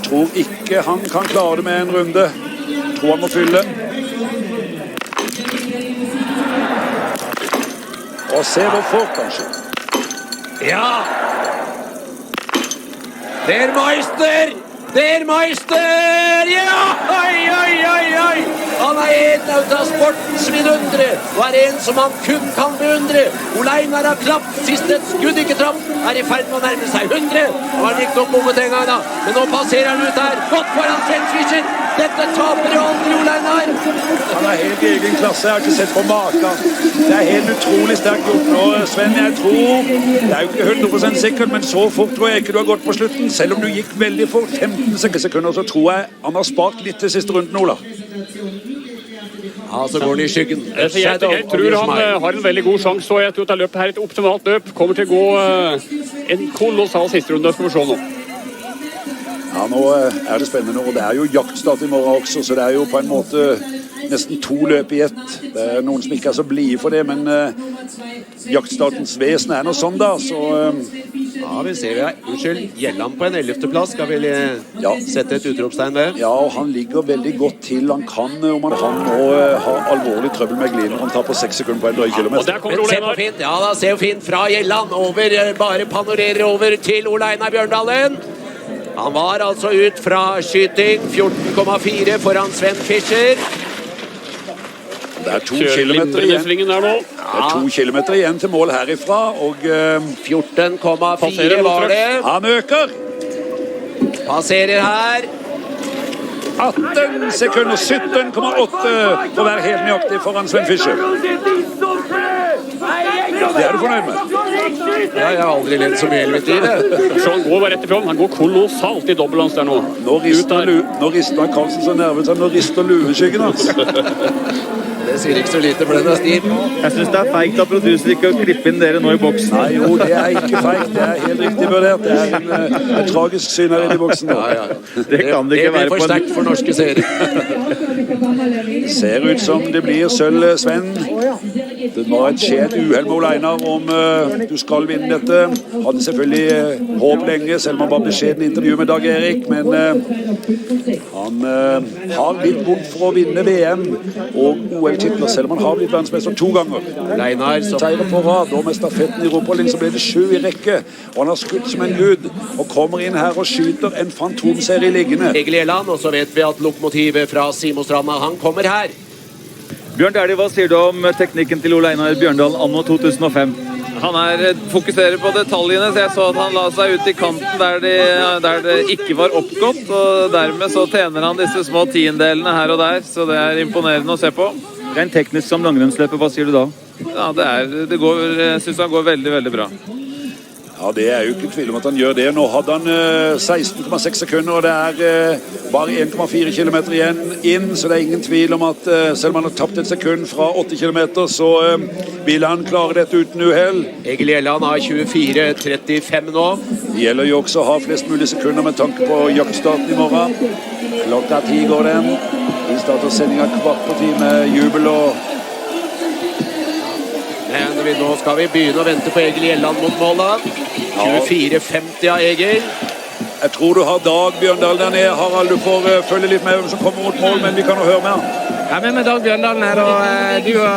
tror ikke han kan klare det med en runde. Tror han må fylle. Og se hvor fort, kanskje. Ja! Der Meister! Ja! Oi, oi, oi, oi! Han en av sportens vidundre, og en som han kun kan beundre. Ole-Einar har klapt, siste skudd ikke trapp, i ferd med å nærme seg 100. Og han gikk nok bommet en gang da, men nå passerer han ut her, godt foran Svend Fishер. Dette taper jo aldri Ole-Einar. Han helt i egen klasse, jeg har ikke sett på maka. Det helt utrolig sterkt gjort nå, Sven. Jeg tror, det jo ikke 100% sikkert, men så fort tror jeg ikke du har gått på slutten. Selv om du gikk veldig fort, 15 sekunder, så tror jeg han har spart litt til siste runden, Ola. Ja, så går han i skyggen. Jeg tror han har en veldig god sjanse, og jeg tror at løpet her er et optimalt løp. Kommer til å gå en kolossal siste runde, skal vi se nå. Ja, nå det spennende, og det jo jaktstart i morgen også, så det jo på en måte nesten 2 løp i ett. Det noen som ikke så blide for det, men jaktstartens vesen noe sånn da, så... Ja, vi ser unnskyld, Gjelland på en 11. plass, skal vi sette et utropstegn ved? Ja, og han ligger veldig godt til. Han kan, om han må ha alvorlig trøbbel med gliner. Han tar på 6 sekunder på en drøy kilometer. Men se på fint, ja da, se jo fint fra Gjelland over, bare panorerer over til Ulе-Einar Bjørndalen. Han var altså ut fra skyting, 14,4 foran Svend Fisher. Det 2 kilometer igjen. Det 2 kilometer igjen til mål herifra, og 14,4 var det. Han øker. Passerer her. 18 sekunder, 17,8 for å være helt nøyaktig foran Svend Fisher. Det du fornøyd med? Ja, jeg har aldri ledd så mye hele mitt liv. Så han går bare rett ifrån. Han går kolossalt i dobbeltlands der nå. Nå rister Karlsen så nervøs, nå rister lueskyggen hans. Det sier ikke så lite, for den stiv. Jeg synes det feigt av produser ikke å klippe inn dere nå i boksen. Nei, jo, det ikke feigt. Det helt riktig vurdert. Det en tragisk syn her inne i boksen. Ja. Det kan det ikke være på for sterkt for norske seere. Ser ut som det blir sølv, Sven. Det var et skjedd uheld med Ole-Einar om du skal vinne dette. Hadde selvfølgelig håp lenge, selv om han var beskjeden i intervju med Dag Erik, men han har litt vondt for å vinne VM og OL-titler, selv om han har blitt verdensmester 2 ganger. Ole-Einar seirer på rad, og med stafetten i ropolling så ble det 7 i rekke, og han har skutt som en gud, og kommer inn her og skyter en fantomserie liggende. Egil Gjelland, og så vet vi at lokomotivet fra Simostranda, han kommer her. Bjørn Dæhlie, hva sier du om teknikken til Ole-Einar Bjørndalen anno 2005? Han fokuserer på detaljene, så jeg så at han la seg ut i kanten der det ikke var oppgått, og dermed så tjener han disse små tiendelene her og der, så det imponerende å se på. Rent teknisk som langrennsløper, hva sier du da? Ja, jeg synes han går veldig, veldig bra. Ja, det jo ikke tvil om at han gjør det. Nå hadde han 16,6 sekunder, og det bare 1,4 kilometer igjen inn, så det ingen tvil om at selv om han har tapt et sekund fra 8 kilometer, så vil han klare dette uten uheld. Egil Gjelland har 24,35 nå. Det gjelder jo også å ha flest mulig sekunder med tanke på jaktstarten i morgen. Klokka 10 går den. Vi starter sendingen 15:15 med jubel og... Men nå skal vi begynne å vente på Egil Gjelland mot målet. 24,50 av Egil. Jeg tror du har Dag Bjørndalen der nede. Harald, du får følge litt med hvem som kommer mot mål, men vi kan jo høre med han. Jeg er med Dag Bjørndalen her, og du og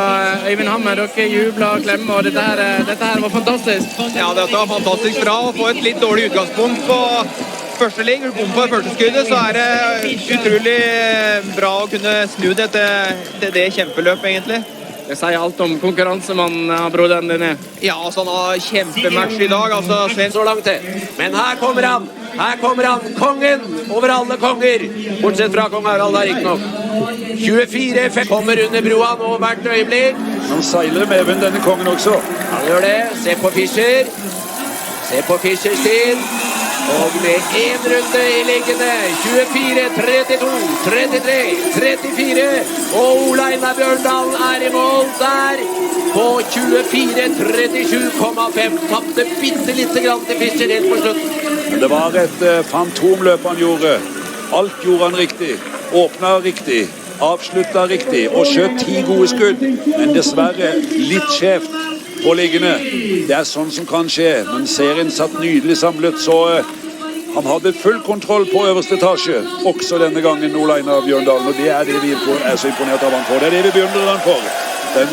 Øyvind Hammer, dere jubler og klemmer, og dette her var fantastisk. Ja, dette var fantastisk bra å få et litt dårlig utgangspunkt på første ligg. Bom på første skuddet, så det utrolig bra å kunne snu det til det kjempeløpet, egentlig. Det sier alt om konkurransemannen av broderen din. Ja, altså han har kjempematch i dag, altså Svend så langt til. Men her kommer han, kongen over alle konger, bortsett fra kong Harald da, ikke nok. 24,5 kommer under broa nå hvert øyeblikk. Han seiler med even denne kongen også. Han gjør det, se på Fisher. Se på Fishers tid. Og med 1 runde i liggende, 24, 32, 33, 34, og Ole-Einar Bjørndalen i mål der. på 24:37,5. Tappte bitte lite grann til Fischer helt på slutten. Det var et fantomløp han gjorde. Alt gjorde han riktig. Åpna riktig, avslutta riktig og skjøt 10 gode skudd. Men dessverre litt skjevt på liggende. Det er sånn som kan skje, men serien satt nydelig samlet, så han hadde full kontroll på øverste etasje, også denne gangen Ulе-Einar Bjørndalen, og det er det vi er så imponert av han for. Det er det vi beundrer han for.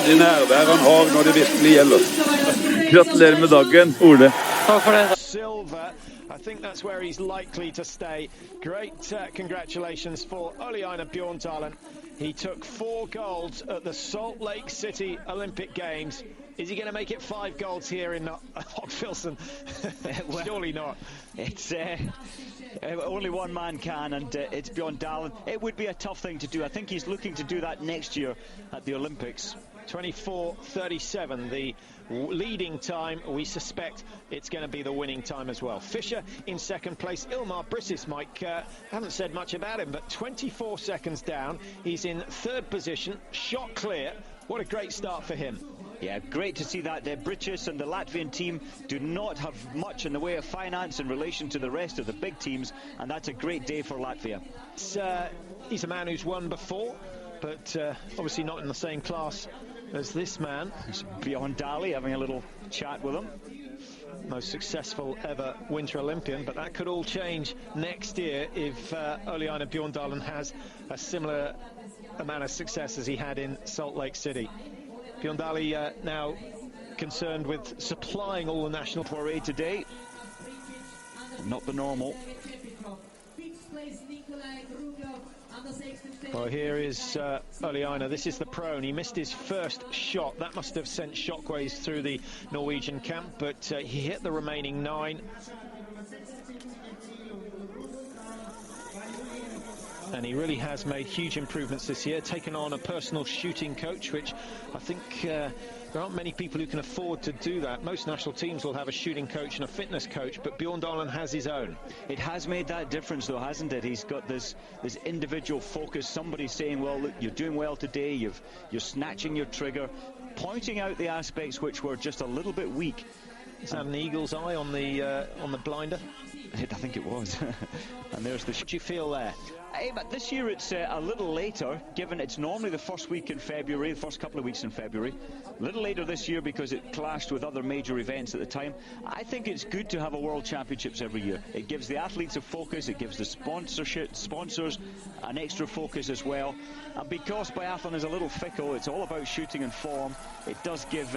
Den nærvær han har når det virkelig gjelder. Gratulerer med dagen, Ole. Takk for det. Silver. I think that's where he's likely to stay. Great congratulations for Ulе-Einar Bjørndalen. He took 4 golds at the Salt Lake City Olympic Games. Is he going to make it 5 golds here in Hofilsen? Well, surely not. It's only one man can, and it's Bjørndalen. It would be a tough thing to do. I think he's looking to do that next year at the Olympics. 24:37, the leading time. We suspect it's going to be the winning time as well. Fischer in second place. Ilmar Briccis, Mike, haven't said much about him, but 24 seconds down. He's in third position, shot clear. What a great start for him. Yeah, great to see that. Briccis and the Latvian team do not have much in the way of finance in relation to the rest of the big teams, and that's a great day for Latvia. He's a man who's won before, but obviously not in the same class as this man. Bjørndalen, having a little chat with him. Most successful ever Winter Olympian, but that could all change next year if Ulе-Einar Bjørndalen has a similar amount of success as he had in Salt Lake City. Bjørndalen now concerned with supplying all the national Pouare today. Not the normal. Well, here is Ule-Einar. This is the pro, and he missed his first shot. That must have sent shockwaves through the Norwegian camp, but he hit the remaining 9. And he really has made huge improvements this year, taken on a personal shooting coach, which I think there aren't many people who can afford to do that. Most national teams will have a shooting coach and a fitness coach, but Bjørndalen has his own. It has made that difference, though, hasn't it? He's got this individual focus. Somebody saying, well, look, you're doing well today, you're snatching your trigger, pointing out the aspects which were just a little bit weak. Is that an eagle's eye on the blinder? I think it was. And there's the... How do you feel there? But this year it's a little later, given it's normally the first week in February, the first couple of weeks in February. A little later this year because it clashed with other major events at the time. I think it's good to have a World Championships every year. It gives the athletes a focus, it gives the sponsors an extra focus as well. And because biathlon is a little fickle, it's all about shooting and form, it does give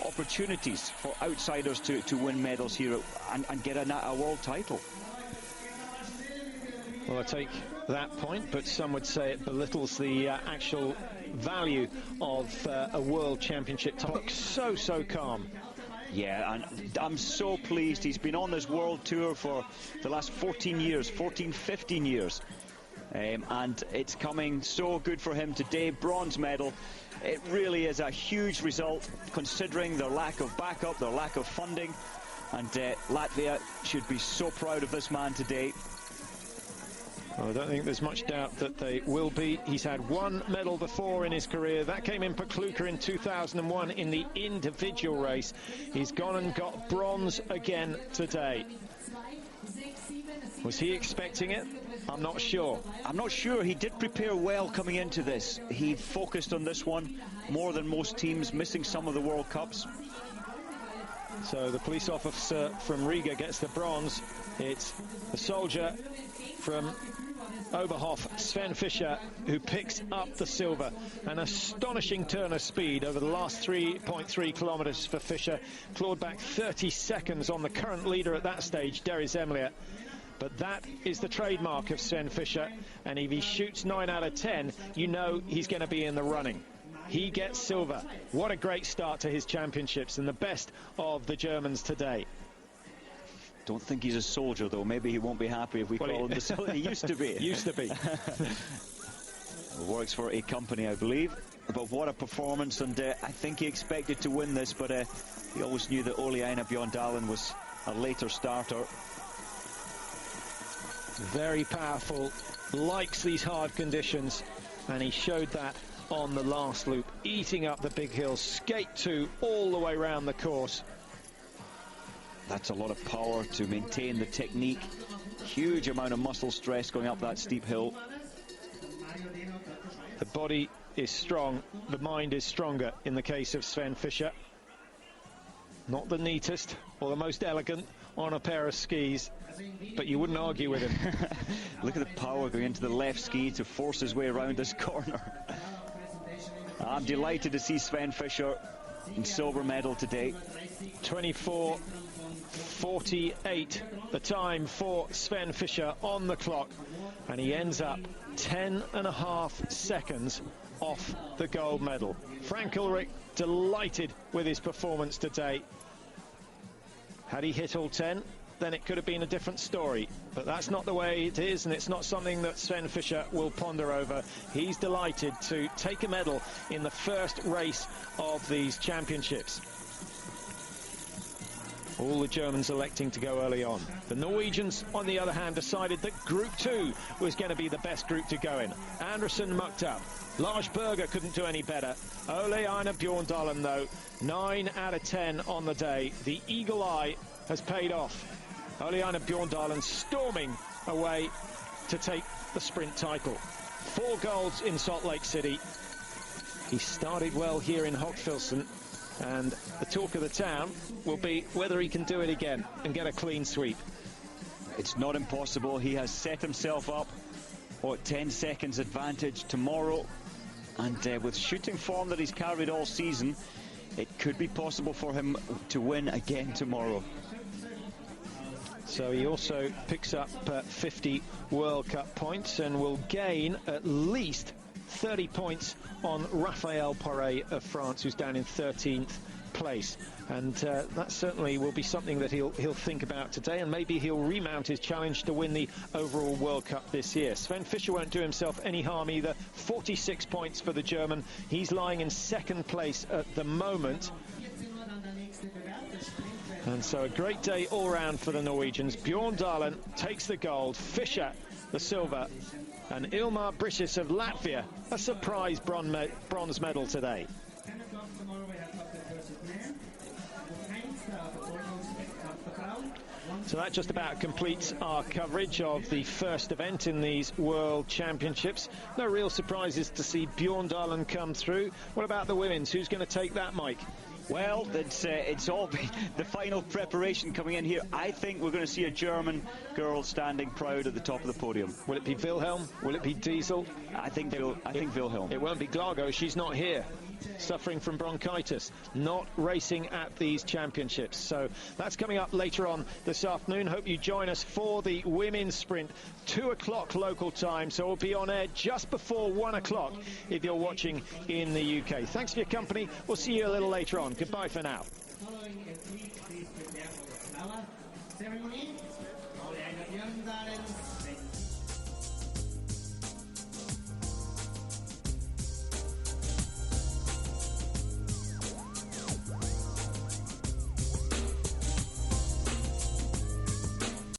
opportunities for outsiders to win medals here and get a world title. Well, I take that point, but some would say it belittles the actual value of a world championship title. So calm. Yeah, and I'm so pleased. He's been on this world tour for the last 15 years. And it's coming so good for him today. Bronze medal. It really is a huge result, considering their lack of backup, their lack of funding. And Latvia should be so proud of this man today. Well, I don't think there's much doubt that they will be. He's had 1 medal before in his career. That came in Pakluka in 2001 in the individual race. He's gone and got bronze again today. Was he expecting it? I'm not sure. I'm not sure. He did prepare well coming into this. He focused on this one more than most teams, missing some of the World Cups. So the police officer from Riga gets the bronze. It's the soldier from Oberhof, Svend Fishers, who picks up the silver. An astonishing turn of speed over the last 3.3 kilometres for Fischer. Clawed back 30 seconds on the current leader at that stage, Derry Zemlier. But that is the trademark of Svend Fishers, and if he shoots 9 out of 10, you know he's going to be in the running. He gets silver. What a great start to his championships, and the best of the Germans today. Don't think he's a soldier, though. Maybe he won't be happy if we call him the soldier. He used to be. Used to be. Works for a company, I believe. But what a performance, and I think he expected to win this, but he always knew that Ule-Einar Bjørndalen was a later starter. Very powerful, likes these hard conditions, and he showed that on the last loop, eating up the big hills, skate 2 all the way around the course. That's a lot of power to maintain the technique. Huge amount of muscle stress going up that steep hill. The body is strong, the mind is stronger in the case of Svend Fischer. Not the neatest or the most elegant on a pair of skis, but you wouldn't argue with him. Look at the power going into the left ski to force his way around this corner. I'm delighted to see Svend Fischer in silver medal today. 24:48 the time for Svend Fischer on the clock, and he ends up 10.5 seconds off the gold medal. Frank Ulrich delighted with his performance today. Had he hit all 10, then it could have been a different story, but that's not the way it is, and it's not something that Svend Fischer will ponder over. He's delighted to take a medal in the first race of these championships. All the Germans electing to go early on. The Norwegians, on the other hand, decided that Group 2 was going to be the best group to go in. Andersen mucked up. Lars Berger couldn't do any better. Ole-Einar Bjåndalen, though, 9 out of 10 on the day. The eagle eye has paid off. Ole-Einar Bjåndalen storming away to take the sprint title. 4 golds in Salt Lake City. He started well here in Hofjellsen, and the talk of the town will be whether he can do it again and get a clean sweep. It's not impossible. He has set himself up, 10 seconds advantage tomorrow, and with shooting form that he's carried all season, it could be possible for him to win again tomorrow. So he also picks up 50 World Cup points and will gain at least 30 points on Рафаэль Пуаре of France, who's down in 13th place, and that certainly will be something that he'll think about today, and maybe he'll remount his challenge to win the overall World Cup this year. Svend Fischer won't do himself any harm either. 46 points for the German. He's lying in 2nd place at the moment, and so a great day all round for the Norwegians. Bjåndalen takes the gold, Fischer the silver, and Ilmar Briccis of Latvia a surprise bronze medal today. So that just about completes our coverage of the first event in these World Championships. No real surprises to see Bjåndalen come through. What about the women's? Who's going to take that, Mike? Well, it's all the final preparation coming in here. I think we're going to see a German girl standing proud at the top of the podium. Will it be Wilhelm? Will it be Diesel? I think Wilhelm. It won't be Glago. She's not here, suffering from bronchitis, not racing at these championships. So that's coming up later on this afternoon. Hope you join us for the women's sprint, 2 o'clock local time. So we'll be on air just before 1 o'clock if you're watching in the UK. Thanks for your company. We'll see you a little later on. Goodbye for now. Following a 3 ceremony, Ole-Einar Bjåndalen